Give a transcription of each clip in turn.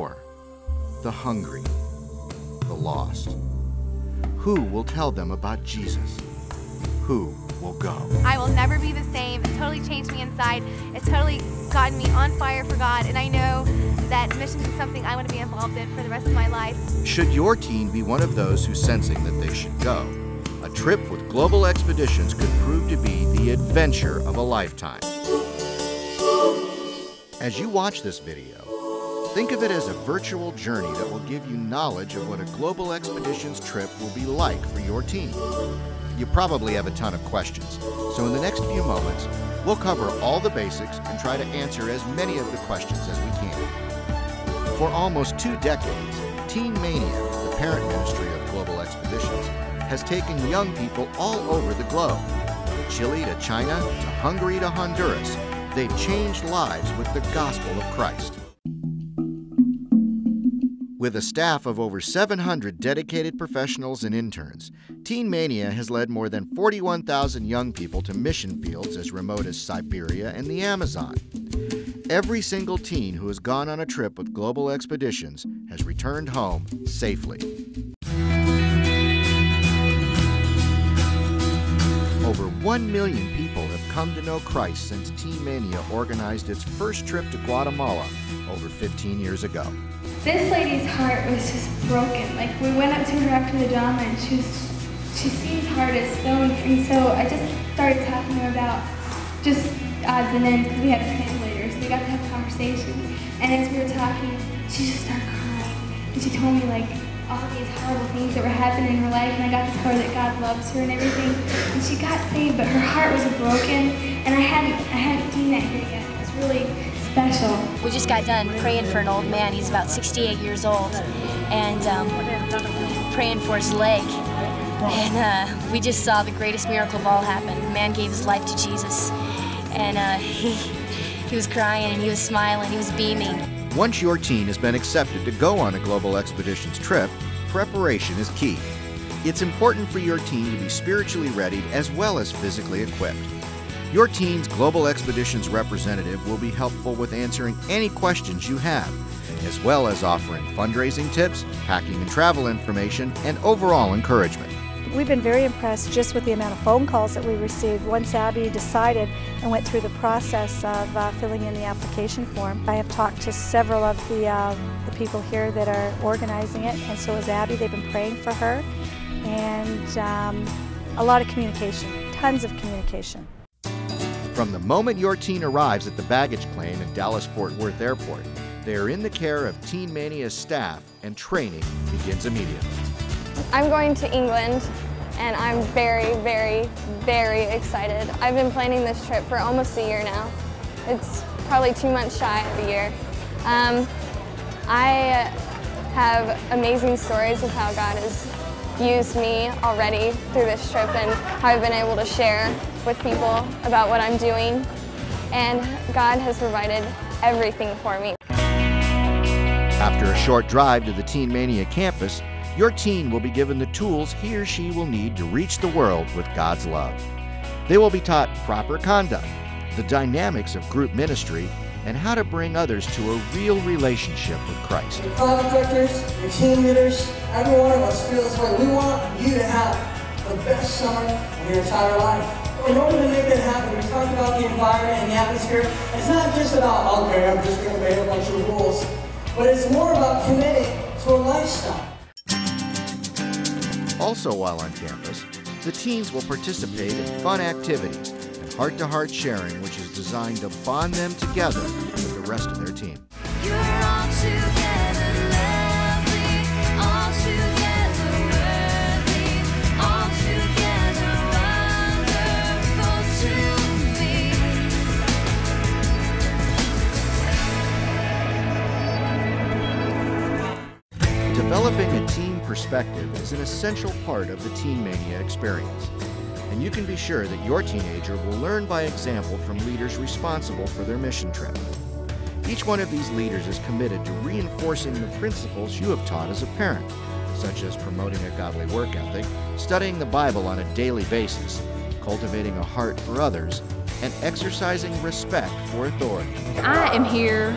poor, the hungry, the lost. Who will tell them about Jesus? Who will go? I will never be the same. It totally changed me inside. It's totally gotten me on fire for God, and I know that missions is something I want to be involved in for the rest of my life. Should your teen be one of those who's sensing that they should go, a trip with Global Expeditions could prove to be the adventure of a lifetime. As you watch this video, think of it as a virtual journey that will give you knowledge of what a Global Expeditions trip will be like for your teen. You probably have a ton of questions, so in the next few moments, we'll cover all the basics and try to answer as many of the questions as we can. For almost 2 decades, Teen Mania, the parent ministry of Global Expeditions, has taken young people all over the globe. From Chile to China, to Hungary to Honduras, they've changed lives with the gospel of Christ. With a staff of over 700 dedicated professionals and interns, Teen Mania has led more than 41,000 young people to mission fields as remote as Siberia and the Amazon. Every single teen who has gone on a trip with Global Expeditions has returned home safely. Over 1 million people have come to know Christ since Teen Mania organized its first trip to Guatemala over 15 years ago. This lady's heart was just broken. Like, we went up to her after the drama and she seemed hard as stone. And so I just started talking to her about just odds and ends, because we had translators. We got to have a conversation. And as we were talking, she just started crying. And she told me, like, all these horrible things that were happening in her life, and I got to tell her that God loves her and everything. And she got saved, but her heart was broken, and I hadn't seen that here yet. It was really special. We just got done praying for an old man. He's about 68 years old, and praying for his leg. And we just saw the greatest miracle of all happen. The man gave his life to Jesus, and he was crying, and he was smiling, he was beaming. Once your teen has been accepted to go on a Global Expeditions trip, preparation is key. It's important for your teen to be spiritually ready as well as physically equipped. Your teen's Global Expeditions representative will be helpful with answering any questions you have, as well as offering fundraising tips, packing and travel information, and overall encouragement. We've been very impressed just with the amount of phone calls that we received once Abby decided and went through the process of filling in the application form. I have talked to several of the people here that are organizing it, and so has Abby. They've been praying for her, and a lot of communication, tons of communication. From the moment your teen arrives at the baggage claim at Dallas-Fort Worth Airport, they are in the care of Teen Mania's staff, and training begins immediately. I'm going to England, and I'm very, very, very excited. I've been planning this trip for almost a year now. It's probably 2 months shy of a year. I have amazing stories of how God has used me already through this trip, and how I've been able to share with people about what I'm doing, and God has provided everything for me. After a short drive to the Teen Mania campus, your teen will be given the tools he or she will need to reach the world with God's love. They will be taught proper conduct, the dynamics of group ministry, and how to bring others to a real relationship with Christ. The club directors, the team leaders, every one of us feel this way. We want you to have the best summer of your entire life. In order to make that happen, we talked about the environment and the atmosphere. It's not just about, okay, I'm just going to obey a bunch of rules, but it's more about committing to a lifestyle. Also while on campus, the teens will participate in fun activities and heart-to-heart sharing, which is designed to bond them together with the rest of their team. You're all together lovely, all together worthy, all together wonderful to me. Developing a teen perspective is an essential part of the Teen Mania experience, and you can be sure that your teenager will learn by example from leaders responsible for their mission trip. Each one of these leaders is committed to reinforcing the principles you have taught as a parent, such as promoting a godly work ethic, studying the Bible on a daily basis, cultivating a heart for others, and exercising respect for authority. I am here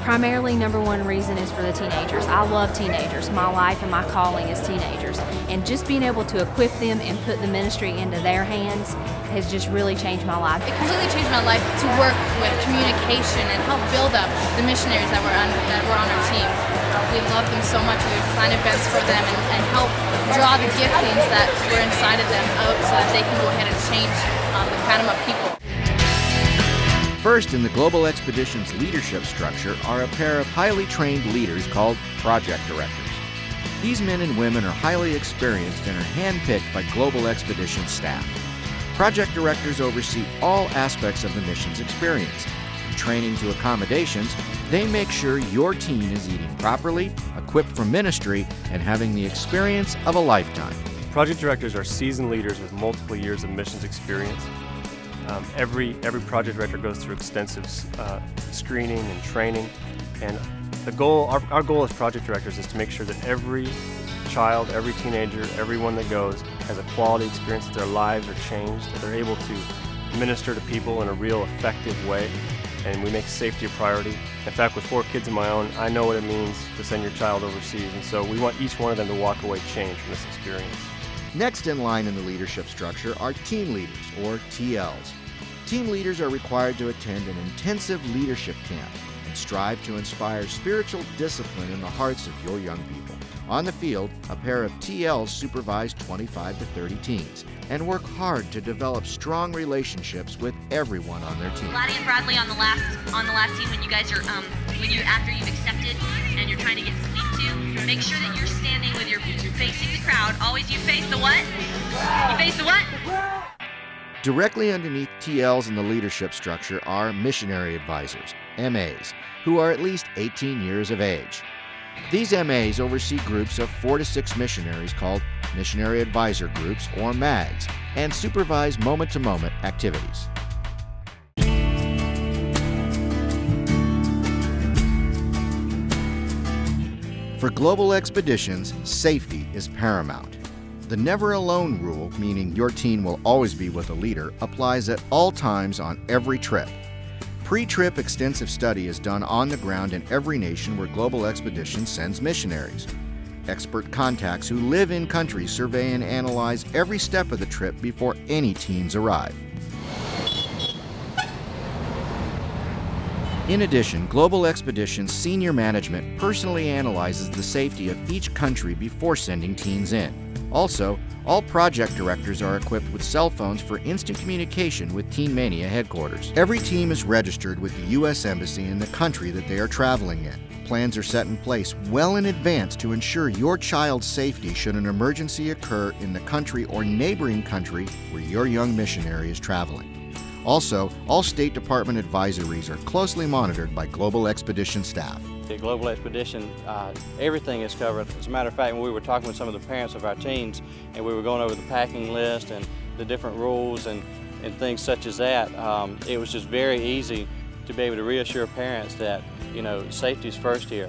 Primarily, number one reason is for the teenagers. I love teenagers. My life and my calling is teenagers. And just being able to equip them and put the ministry into their hands has just really changed my life. It completely changed my life to work with communication and help build up the missionaries that were on our team. We love them so much. We would plan events for them and help draw the giftings that were inside of them out so that they can go ahead and change the Panama people. First in the Global Expeditions leadership structure are a pair of highly trained leaders called project directors. These men and women are highly experienced and are handpicked by Global Expeditions staff. Project directors oversee all aspects of the mission's experience. From training to accommodations, they make sure your team is eating properly, equipped for ministry, and having the experience of a lifetime. Project directors are seasoned leaders with multiple years of missions experience. Every project director goes through extensive screening and training, and the goal, our goal as project directors is to make sure that every child, every teenager, everyone that goes has a quality experience, that their lives are changed, that they're able to minister to people in a real effective way, and we make safety a priority. In fact, with 4 kids of my own, I know what it means to send your child overseas, and so we want each one of them to walk away changed from this experience. Next in line in the leadership structure are team leaders, or TLs. Team leaders are required to attend an intensive leadership camp and strive to inspire spiritual discipline in the hearts of your young people. On the field, a pair of TLs supervise 25 to 30 teens and work hard to develop strong relationships with everyone on their team. Laddie and Bradley on the last team, when you guys are after you've accepted and you're trying to get sleep to, make sure that you're standing with your facing the crowd. Always you face the what? You face the what? Directly underneath TLs in the leadership structure are missionary advisors, MAs, who are at least 18 years of age. These MAs oversee groups of 4 to 6 missionaries called Missionary Advisor Groups, or MAGs, and supervise moment-to-moment activities. For Global Expeditions, safety is paramount. The never alone rule, meaning your team will always be with a leader, applies at all times on every trip. Pre-trip extensive study is done on the ground in every nation where Global Expeditions sends missionaries. Expert contacts who live in country survey and analyze every step of the trip before any teams arrive. In addition, Global Expeditions senior management personally analyzes the safety of each country before sending teams in. Also, all project directors are equipped with cell phones for instant communication with Teen Mania headquarters. Every team is registered with the U.S. Embassy in the country that they are traveling in. Plans are set in place well in advance to ensure your child's safety should an emergency occur in the country or neighboring country where your young missionary is traveling. Also, all State Department advisories are closely monitored by Global Expedition staff. At Global Expedition, everything is covered. As a matter of fact, when we were talking with some of the parents of our teens and we were going over the packing list and the different rules and things such as that, it was just very easy to be able to reassure parents that, you know, safety is first here.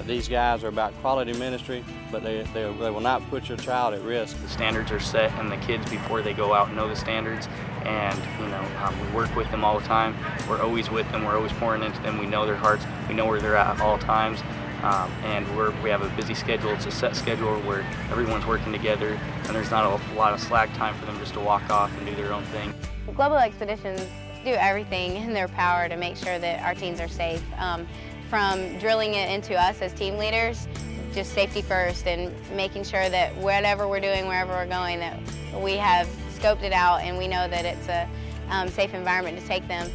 These guys are about quality ministry, but they will not put your child at risk. The standards are set, and the kids before they go out know the standards, and we work with them all the time. We're always with them. We're always pouring into them. We know their hearts. We know where they're at all times, and we have a busy schedule. It's a set schedule where everyone's working together, and there's not a lot of slack time for them just to walk off and do their own thing. Global Expeditions do everything in their power to make sure that our teens are safe. From drilling it into us as team leaders, just safety first, and making sure that whatever we're doing, wherever we're going, that we have scoped it out and we know that it's a safe environment to take them.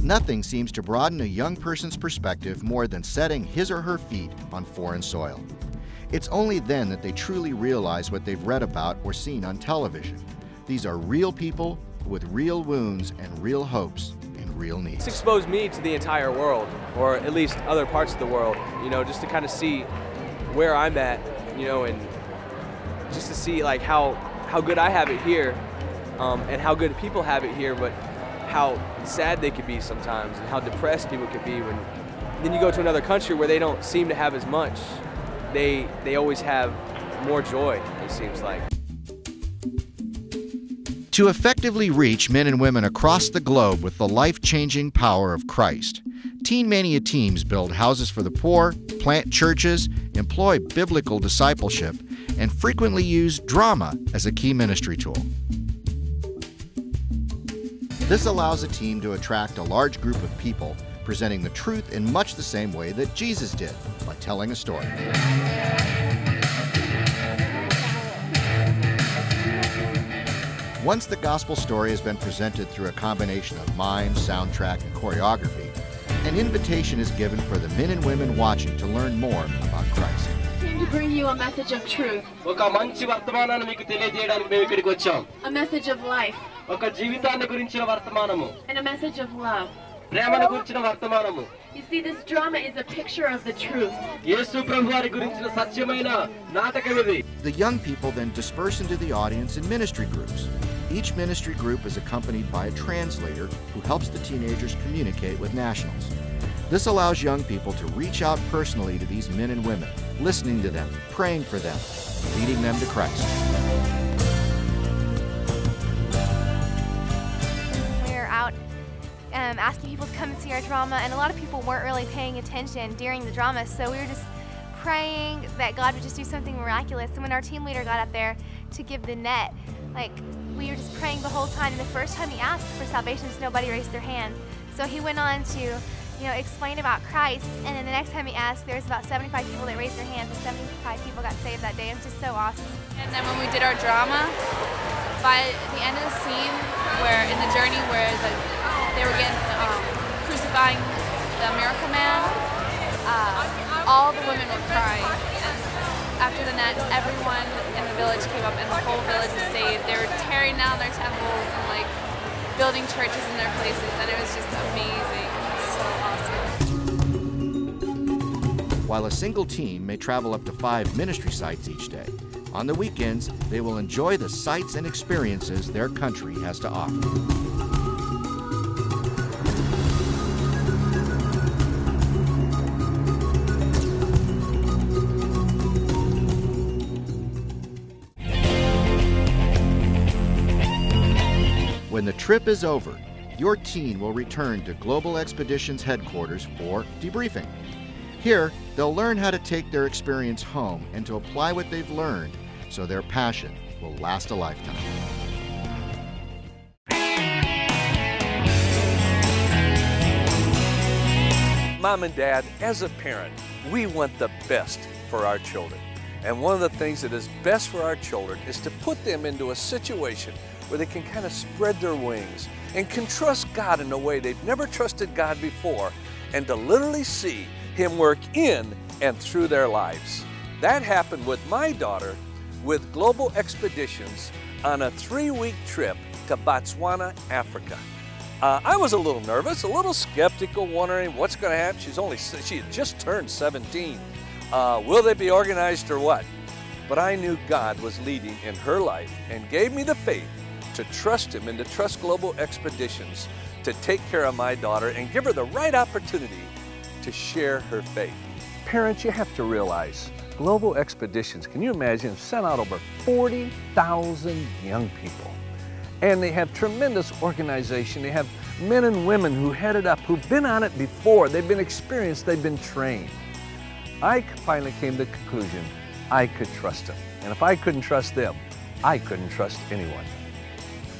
Nothing seems to broaden a young person's perspective more than setting his or her feet on foreign soil. It's only then that they truly realize what they've read about or seen on television. These are real people with real wounds and real hopes. Real needs. It's exposed me to the entire world, or at least other parts of the world, just to kind of see where I'm at, and just to see like how good I have it here, and how good people have it here, but how sad they could be sometimes, and how depressed people could be when then you go to another country where they don't seem to have as much. They always have more joy, it seems like. To effectively reach men and women across the globe with the life-changing power of Christ, Teen Mania teams build houses for the poor, plant churches, employ biblical discipleship, and frequently use drama as a key ministry tool. This allows a team to attract a large group of people, presenting the truth in much the same way that Jesus did, by telling a story. Once the gospel story has been presented through a combination of mime, soundtrack, and choreography, an invitation is given for the men and women watching to learn more about Christ. Came to bring you a message of truth, a message of life, and a message of love. You see, this drama is a picture of the truth. The young people then disperse into the audience in ministry groups. Each ministry group is accompanied by a translator who helps the teenagers communicate with nationals. This allows young people to reach out personally to these men and women, listening to them, praying for them, leading them to Christ. We're out asking people to come and see our drama, and a lot of people weren't really paying attention during the drama, so we were just praying that God would just do something miraculous. And when our team leader got up there to give the net, we were just praying the whole time, and the first time he asked for salvation, nobody raised their hand. So he went on to explain about Christ, and then the next time he asked, there was about 75 people that raised their hands, and 75 people got saved that day. It was just so awesome. And then when we did our drama, by the end of the scene, where in the journey where they were getting crucifying the miracle man, all the women were crying. And after the net, everyone in the village came up, and the whole village was saved. They were tearing down their temples and building churches in their places, and it was just amazing. So awesome. While a single team may travel up to 5 ministry sites each day, on the weekends they will enjoy the sights and experiences their country has to offer. When the trip is over, your teen will return to Global Expeditions headquarters for debriefing. Here, they'll learn how to take their experience home and to apply what they've learned so their passion will last a lifetime. Mom and Dad, as a parent, we want the best for our children. And one of the things that is best for our children is to put them into a situation where they can kind of spread their wings and can trust God in a way they've never trusted God before, and to literally see Him work in and through their lives. That happened with my daughter with Global Expeditions on a 3-week trip to Botswana, Africa. I was a little nervous, a little skeptical, wondering what's going to happen. She had just turned 17. Will they be organized or what? But I knew God was leading in her life and gave me the faith to trust Him and to trust Global Expeditions to take care of my daughter and give her the right opportunity to share her faith. Parents, you have to realize, Global Expeditions, can you imagine, sent out over 40,000 young people. And they have tremendous organization. They have men and women who head it up, who've been on it before. They've been experienced, they've been trained. I finally came to the conclusion I could trust them. And if I couldn't trust them, I couldn't trust anyone.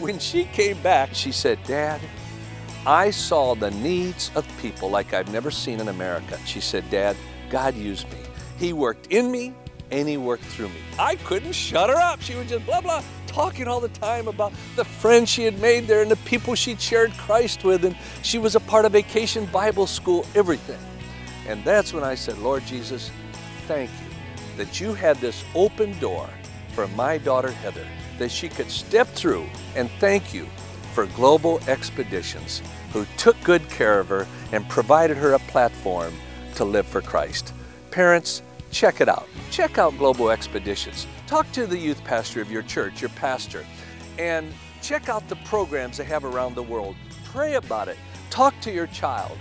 When she came back, she said, Dad, I saw the needs of people like I've never seen in America. She said, Dad, God used me. He worked in me and He worked through me. I couldn't shut her up. She was just blah, blah, talking all the time about the friends she had made there and the people she'd shared Christ with, and she was a part of Vacation Bible School, everything. And that's when I said, Lord Jesus, thank you that you had this open door for my daughter Heather, that she could step through, and thank you for Global Expeditions, who took good care of her and provided her a platform to live for Christ. Parents, check it out. Check out Global Expeditions. Talk to the youth pastor of your church, your pastor, and check out the programs they have around the world. Pray about it. Talk to your child.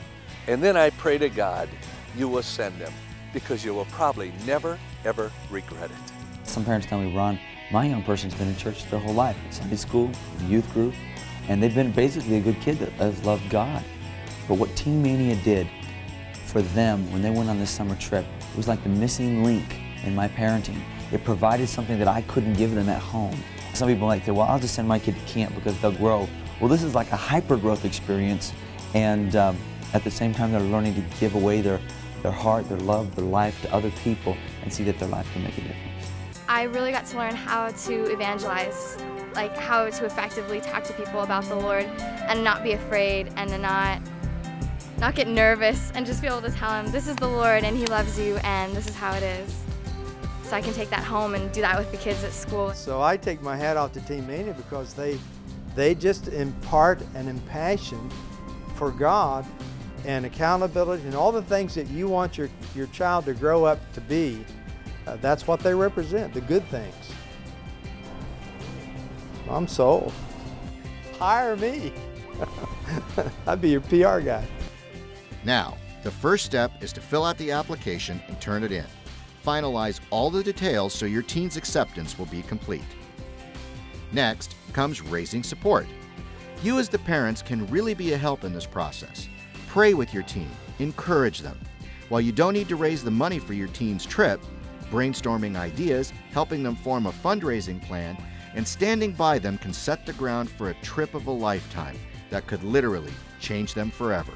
And then I pray to God you will send them, because you will probably never, ever regret it. Some parents tell me, Ron, My young person's been in church their whole life, Sunday school, youth group, and they've been basically a good kid that has loved God. But what Teen Mania did for them when they went on this summer trip, it was like the missing link in my parenting. It provided something that I couldn't give them at home. Some people like say, well, I'll just send my kid to camp because they'll grow. Well, this is like a hyper-growth experience, and at the same time they're learning to give away their heart, their love, their life to other people and see that their life can make a difference. I really got to learn how to evangelize, like how to effectively talk to people about the Lord and not be afraid and to not get nervous and just be able to tell them this is the Lord and He loves you and this is how it is. So I can take that home and do that with the kids at school. So I take my hat off to Teen Mania because they just impart an impassion for God and accountability and all the things that you want your child to grow up to be. That's what they represent, the good things. I'm sold. Hire me. I'd be your PR guy. Now, the first step is to fill out the application and turn it in. Finalize all the details so your teen's acceptance will be complete. Next comes raising support. You as the parents can really be a help in this process. Pray with your teen, encourage them. While you don't need to raise the money for your teen's trip, brainstorming ideas, helping them form a fundraising plan, and standing by them can set the ground for a trip of a lifetime that could literally change them forever.